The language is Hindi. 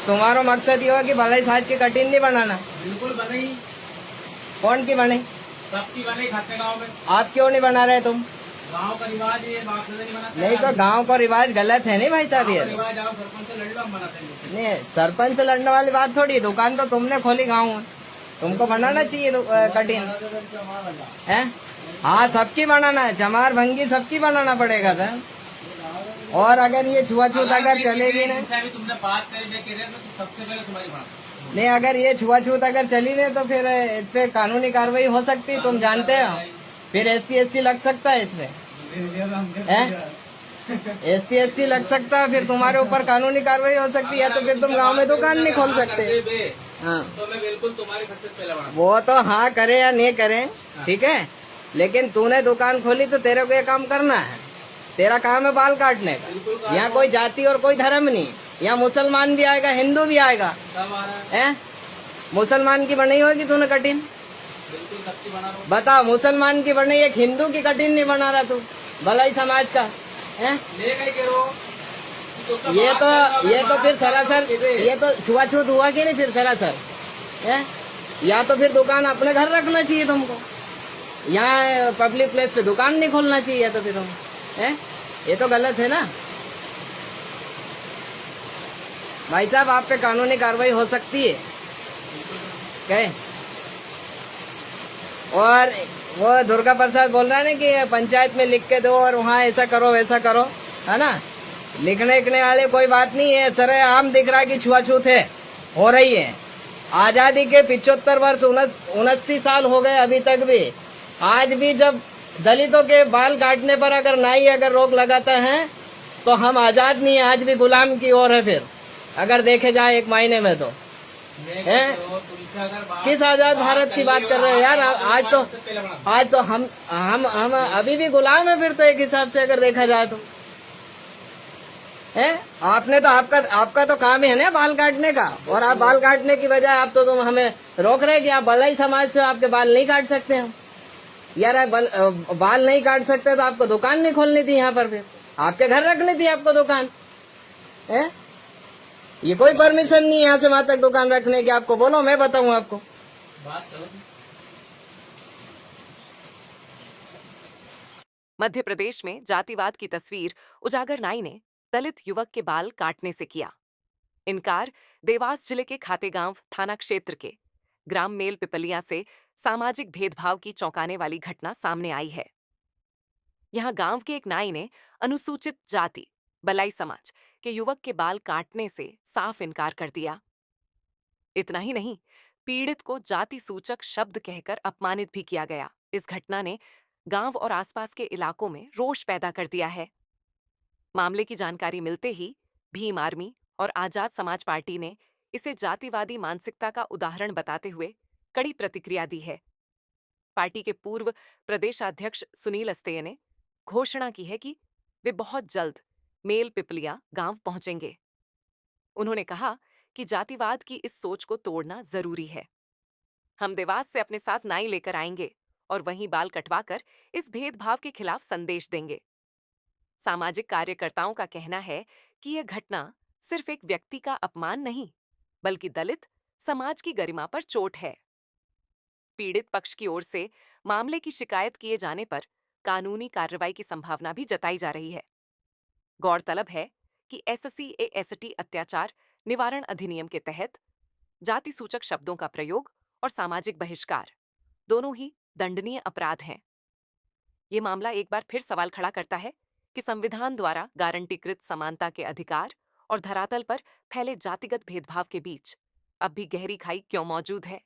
तुम्हारा मकसद ये हो कि भलाई साज की कटिंग नहीं बनाना। बिल्कुल बने ही, कौन की बने? सबकी बने खाते गाँव में। आप क्यों नहीं बना रहे तुम? गाँव का रिवाज है, बाप से नहीं बनाते। नहीं तो गांव का रिवाज गलत है नहीं भाई साहब? ये रिवाज आओ सरपंच से लड़ लो, हम बनाते हैं। नहीं, सरपंच से लड़ने वाली बात थोड़ी है। दुकान तो तुमने खोली गाँव में, तुमको बनाना चाहिए कटिंग है। हाँ सबकी बनाना है, चमार भंगी सबकी बनाना पड़ेगा सर। और अगर ये छुआछूत अगर चलेगी ना, तुमने बात करी तो सबसे पहले तुम्हारी बात नहीं अगर ये छुआछूत अगर चली नहीं तो फिर इस पे कानूनी कार्रवाई हो सकती है, तुम जानते हो। फिर SPSC लग सकता है इसमें, SPSC लग सकता है, फिर तुम्हारे ऊपर कानूनी कार्रवाई हो सकती है, या तो फिर तुम गांव में दुकान नहीं खोल सकते। हाँ तो मैं बिल्कुल तुम्हारी सक्सेस पहले बना। वो तो हाँ करे या नहीं करे ठीक है, लेकिन तूने दुकान खोली तो तेरे को ये काम करना है। तेरा काम है बाल काटने का। यहाँ कोई जाति और कोई धर्म नहीं, यहाँ मुसलमान भी आएगा, हिंदू भी आएगा। है मुसलमान की बनाई होगी तूने कटिंग? बिल्कुल सबकी बना रहा हूँ। बता, मुसलमान की बनाई, एक हिंदू की कटिंग नहीं बना रहा तू भलाई समाज का है? ये तो फिर सरासर, ये तो छुआछूत हुआ कि नहीं फिर सरासर है? या तो फिर दुकान अपने घर रखना चाहिए तुमको, यहाँ पब्लिक प्लेस पे दुकान नहीं खोलना चाहिए। या तो फिर तुम है, ये तो गलत है ना भाई साहब। आप पे कानूनी कार्रवाई हो सकती है क्या? और वो दुर्गा प्रसाद बोल रहा है ना कि पंचायत में लिख के दो और वहाँ ऐसा करो वैसा करो, है ना? लिखने वाले कोई बात नहीं है, सरेआम दिख रहा है कि छुआछूत है, हो रही है। आजादी के 75 वर्ष 79 साल हो गए अभी तक भी। आज भी जब दलितों के बाल काटने पर अगर नाई अगर रोक लगाता है तो हम आजाद नहीं है, आज भी गुलाम की ओर है। फिर अगर देखे जाए एक मायने में तो है। किस आजाद भारत की बात कर रहे हो यार? आज तो हम अभी भी गुलाम है फिर तो, एक हिसाब से अगर देखा जाए तो है। आपने तो आपका तो काम है ना बाल काटने का, और आप बाल काटने की बजाय आप तो तुम हमें रोक रहे कि आप भलाई समाज से आपके बाल नहीं काट सकते हम। यार आप बाल नहीं काट सकते तो आपको दुकान नहीं खोलनी थी यहाँ पर, फिर आपके घर रखनी थी आपको दुकान है। ये कोई परमिशन नहीं है यहाँ से वहां तक दुकान रखने की। आपको बोलो, मैं बताऊं आपको बात। मध्य प्रदेश में जातिवाद की तस्वीर उजागर नाई ने दलित युवक के बाल काटने से किया इनकार। देवास जिले के खातेगांव थाना क्षेत्र के ग्राम मेल पिपलिया से सामाजिक भेदभाव की चौंकाने वाली घटना सामने आई है। यहां गांव के एक नाई ने अनुसूचित जाति बलाई समाज के युवक के बाल काटने से साफ इनकार कर दिया। इतना ही नहीं, पीड़ित को जाति सूचक शब्द कहकर अपमानित भी किया गया। इस घटना ने गांव और आसपास के इलाकों में रोष पैदा कर दिया है। मामले की जानकारी मिलते ही भीम आर्मी और आजाद समाज पार्टी ने इसे जातिवादी मानसिकता का उदाहरण बताते हुए कड़ी प्रतिक्रिया दी है। पार्टी के पूर्व प्रदेशाध्यक्ष सुनील अस्तेय ने घोषणा की है कि वे बहुत जल्द मेल पिपलिया गांव पहुंचेंगे। उन्होंने कहा कि जातिवाद की इस सोच को तोड़ना जरूरी है। हम देवास से अपने साथ नाई लेकर आएंगे और वहीं बाल कटवाकर इस भेदभाव के खिलाफ संदेश देंगे। सामाजिक कार्यकर्ताओं का कहना है कि यह घटना सिर्फ एक व्यक्ति का अपमान नहीं, बल्कि दलित समाज की गरिमा पर चोट है। पीड़ित पक्ष की ओर से मामले की शिकायत किए जाने पर कानूनी कार्रवाई की संभावना भी जताई जा रही है। गौरतलब है कि SC/ST अत्याचार निवारण अधिनियम के तहत जाति सूचक शब्दों का प्रयोग और सामाजिक बहिष्कार दोनों ही दंडनीय अपराध हैं। ये मामला एक बार फिर सवाल खड़ा करता है कि संविधान द्वारा गारंटीकृत समानता के अधिकार और धरातल पर फैले जातिगत भेदभाव के बीच अब भी गहरी खाई क्यों मौजूद है।